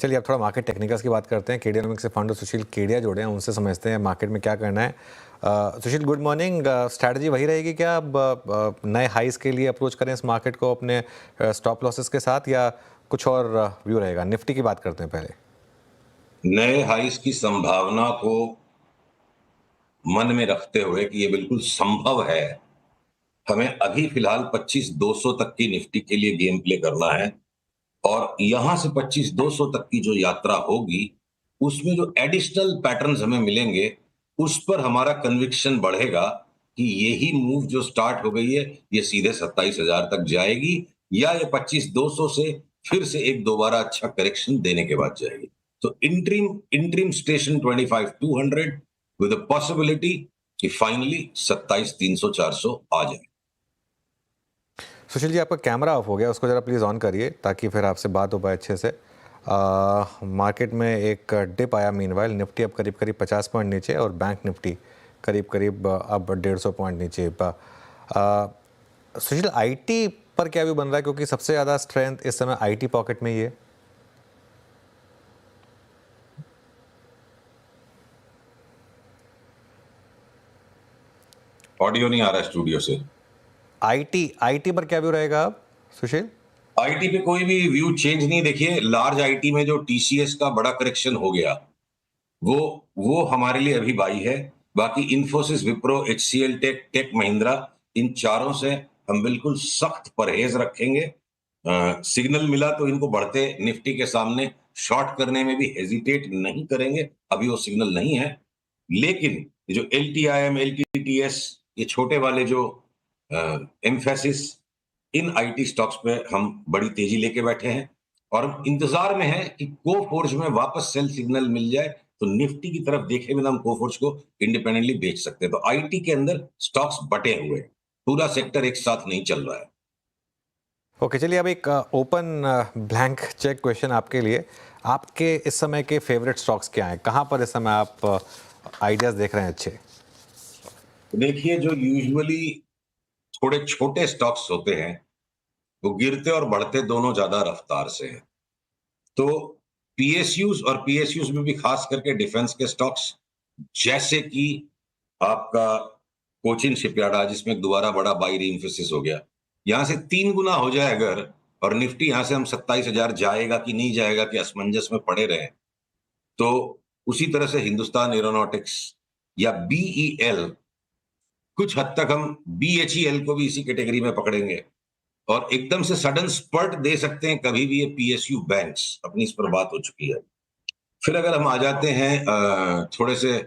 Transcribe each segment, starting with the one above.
चलिए अब थोड़ा मार्केट टेक्निकल्स की बात करते हैं। केडियानोमिक्स से फाउंडर सुशील केडिया जुड़े हैं, उनसे समझते हैं मार्केट में क्या करना है। सुशील, गुड मॉर्निंग। स्ट्रैटेजी वही रहेगी क्या, अब नए हाइस के लिए अप्रोच करें इस मार्केट को अपने स्टॉप लॉसेस के साथ, या कुछ और व्यू रहेगा? निफ्टी की बात करते हैं पहले। नए हाइस की संभावना को मन में रखते हुए कि ये बिल्कुल संभव है, हमें अभी फिलहाल 25,200 तक की निफ्टी के लिए गेम प्ले करना है। और यहां से 25,200 तक की जो यात्रा होगी, उसमें जो एडिशनल पैटर्न्स हमें मिलेंगे, उस पर हमारा कन्विक्शन बढ़ेगा कि यही मूव जो स्टार्ट हो गई है, ये सीधे 27,000 तक जाएगी, या ये 25,200 से फिर से एक दोबारा अच्छा करेक्शन देने के बाद जाएगी। तो interim station 25,200 with a possibility कि फाइनली 27,300 400 आ जाए। सुशील जी, आपका कैमरा ऑफ हो गया, उसको ज़रा प्लीज़ ऑन करिए ताकि फिर आपसे बात हो पाए अच्छे से। मार्केट में एक डिप आया, मीनवाइल निफ्टी अब करीब करीब 50 पॉइंट नीचे और बैंक निफ्टी करीब करीब अब 150 पॉइंट नीचे। सुशील, आईटी पर क्या व्यू बन रहा है, क्योंकि सबसे ज़्यादा स्ट्रेंथ इस समय आईटी पॉकेट में ही है। ऑडियो नहीं आ रहा स्टूडियो से। आईटी पर क्या व्यू रहेगा अब सुशील? आईटी पे कोई भी व्यू चेंज नहीं। देखिए, लार्ज आईटी में जो टीसीएस का बड़ा करेक्शन हो गया, वो वो हमारे लिए अभी बाई है। बाकी इंफोसिस, विप्रो, एचसीएल, टेक महिंद्रा, इन चारों से हम बिल्कुल सख्त परहेज रखेंगे। सिग्नल मिला तो इनको बढ़ते निफ्टी के सामने शॉर्ट करने में भी हेजिटेट नहीं करेंगे। अभी वो सिग्नल नहीं है, लेकिन ये जो एलटीआईएम, एलटीटीएस, ये छोटे वाले जो एम्फेसिस, इन आईटी स्टॉक्स पे हम बड़ी तेजी लेके बैठे हैं और इंतजार में है कि कोफोर्ज में वापस सेल सिग्नल मिल जाए तो निफ्टी की तरफ देखे बिना हम कोफोर्ज को इंडिपेंडेंटली बेच सकते हैं। तो आईटी के अंदर स्टॉक्स बटे हुए हैं, पूरा सेक्टर एक साथ नहीं चल रहा है। ओके, चलिए अब एक ओपन ब्लैंक चेक क्वेश्चन आपके लिए। आपके इस समय के फेवरेट स्टॉक्स क्या हैं? कहाँ पर इस समय आप आइडियाज देख रहे हैं अच्छे? देखिए, जो यूजुअली थोड़े छोटे स्टॉक्स होते हैं, वो गिरते और बढ़ते दोनों ज्यादा रफ्तार से हैं। तो पीएसयूज, और पीएसयूज में भी खास करके डिफेंस के स्टॉक्स, जैसे कि आपका कोचिन शिपयार्ड, आज इसमें दोबारा बड़ा बाई रीइंफोसिस हो गया। यहां से 3 गुना हो जाए अगर, और निफ्टी यहां से हम 27,000 जाएगा कि नहीं जाएगा कि असमंजस में पड़े रहे, तो उसी तरह से हिंदुस्तान एरोनॉटिक्स या बीईएल, कुछ हद तक हम बीएचईएल को भी इसी कैटेगरी में पकड़ेंगे और एकदम से सडन स्पर्ट दे सकते हैं कभी भी ये पीएसयू बैंक्स। अपनी इस पर बात हो चुकी है। फिर अगर हम आ जाते हैं थोड़े से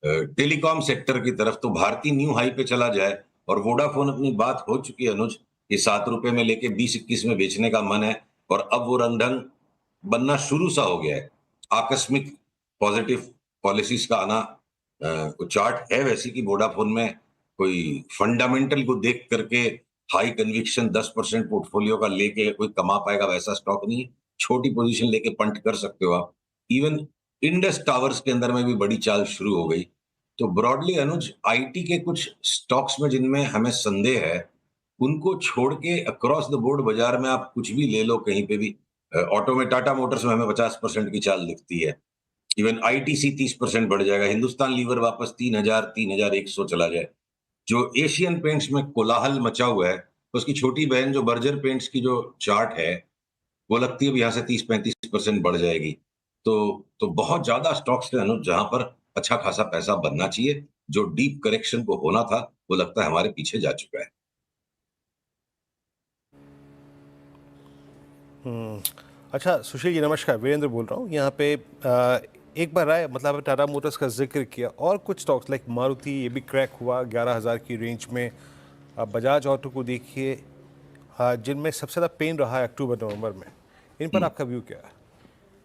टेलीकॉम सेक्टर की तरफ, तो भारती न्यू हाई पे चला जाए, और वोडाफोन अपनी बात हो चुकी है अनुज, कि 7 रुपए में लेके 20-21 में बेचने का मन है, और अब वो रंगढंग बनना शुरू सा हो गया है। आकस्मिक पॉजिटिव पॉलिसीज का आना, चार्ट है वैसी कि वोडाफोन में कोई फंडामेंटल को देख करके हाई कन्विक्शन 10% पोर्टफोलियो का लेके कोई कमा पाएगा वैसा स्टॉक नहीं है। छोटी पोजीशन लेके पंट कर सकते हो आप। इवन इंडस टावर्स के अंदर में भी बड़ी चाल शुरू हो गई। तो ब्रॉडली अनुज, आईटी के कुछ स्टॉक्स में जिनमें हमें संदेह है, उनको छोड़ के अक्रॉस द बोर्ड बाजार में आप कुछ भी ले लो कहीं पे भी। ऑटो में टाटा मोटर्स में हमें 50% की चाल दिखती है। इवन आईटीसी 30% बढ़ जाएगा। हिंदुस्तान लीवर वापस 3,000 3,100 चला जाए। जो एशियन पेंट्स में कोलाहल मचा हुआ है, उसकी छोटी बहन जो बर्जर पेंट्स की जो चार्ट है, वो लगती है अब यहाँ से 30-35% बढ़ जाएगी। तो बहुत ज्यादा स्टॉक्स है अनुज, जहां पर अच्छा खासा पैसा बनना चाहिए। जो डीप करेक्शन को होना था, वो लगता है हमारे पीछे जा चुका है। अच्छा सुशील जी, नमस्कार। वीरेंद्र बोल रहा हूँ यहाँ पे। एक बार राय, मतलब टाटा मोटर्स का जिक्र किया और कुछ स्टॉक्स लाइक मारुति, ये भी क्रैक हुआ 11,000 की रेंज में। बजाज ऑटो को देखिए, जिनमें सबसे ज़्यादा पेन रहा है अक्टूबर नवंबर में। इन पर आपका व्यू क्या है?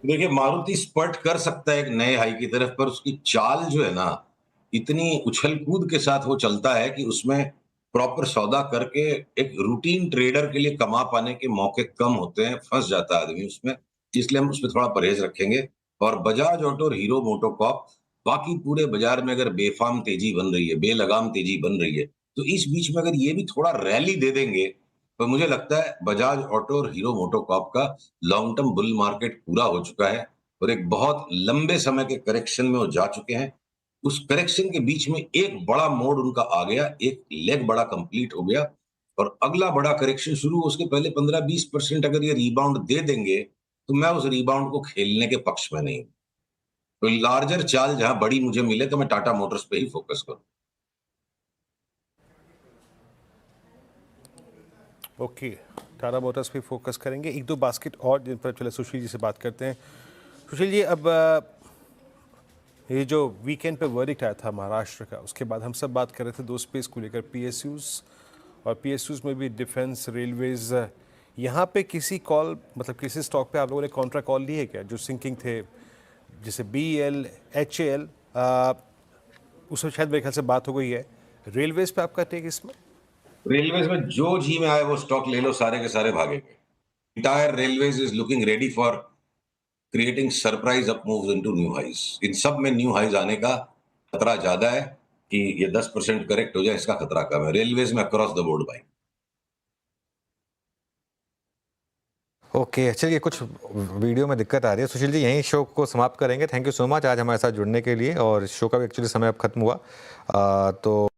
देखिए, मारुति स्पर्ट कर सकता है एक नए हाई की तरफ, पर उसकी चाल जो है ना, इतनी उछल कूद के साथ वो चलता है कि उसमें प्रॉपर सौदा करके एक रूटीन ट्रेडर के लिए कमा पाने के मौके कम होते हैं, फंस जाता है आदमी उसमें। इसलिए हम उसमें थोड़ा परहेज रखेंगे। और बजाज ऑटो और हीरो मोटोकॉर्प, बाकी पूरे बाजार में अगर बेफाम तेजी बन रही है, बेलगाम तेजी बन रही है, तो इस बीच में अगर ये भी थोड़ा रैली दे देंगे, तो मुझे लगता है बजाज ऑटो और हीरो मोटोकॉर्प का लॉन्ग टर्म बुल मार्केट पूरा हो चुका है। और एक बहुत लंबे समय के करेक्शन में वो जा चुके हैं। उस करेक्शन के बीच में एक बड़ा मोड़ उनका आ गया, एक लेग बड़ा कंप्लीट हो गया और अगला बड़ा करेक्शन शुरू हो उसके पहले 15-20% अगर ये रिबाउंड दे देंगे, तो मैं उस रिबाउंड को खेलने के पक्ष में नहीं हूँ। तो लार्जर चाल जहाँ बड़ी मुझे मिले तो मैं टाटा मोटर्स पे ही फोकस करूँ। ओके, टाटा मोटर्स पे फोकस करेंगे। एक दो बास्केट और जिन पर चले सुशील जी से बात करते हैं। सुशील जी, अब ये जो वीकेंड पे वर्डिक्ट आया था महाराष्ट्र का, उसके बाद हम सब बात कर रहे थे दो स्पेस को लेकर, पीएसयूज और पीएसयूज में भी डिफेंस, रेलवेज। यहाँ पे किसी कॉल, मतलब किसी स्टॉक पे आप लोगों ने कॉन्ट्रा कॉल लिए है क्या, जो सिंकिंग थे, जैसे BEL, HAL, उसमें शायद मेरे ख्याल से बात हो गई है। रेलवेज पे आपका टेक इसमें? रेलवेज में जो जी में आए वो स्टॉक ले लो, सारे के सारे भागेंगे। Entire railways is looking ready for creating surprise up moves into new highs. इन सब में न्यू हाइज आने का खतरा ज्यादा है कि ये 10% करेक्ट हो जाए, इसका खतरा कम है। रेलवेज में अक्रॉस द बोर्ड भाई। ओके, चलिए कुछ वीडियो में दिक्कत आ रही है। सुशील जी, यहीं शो को समाप्त करेंगे। थैंक यू सो मच आज हमारे साथ जुड़ने के लिए, और शो का भी एक्चुअली समय अब खत्म हुआ। तो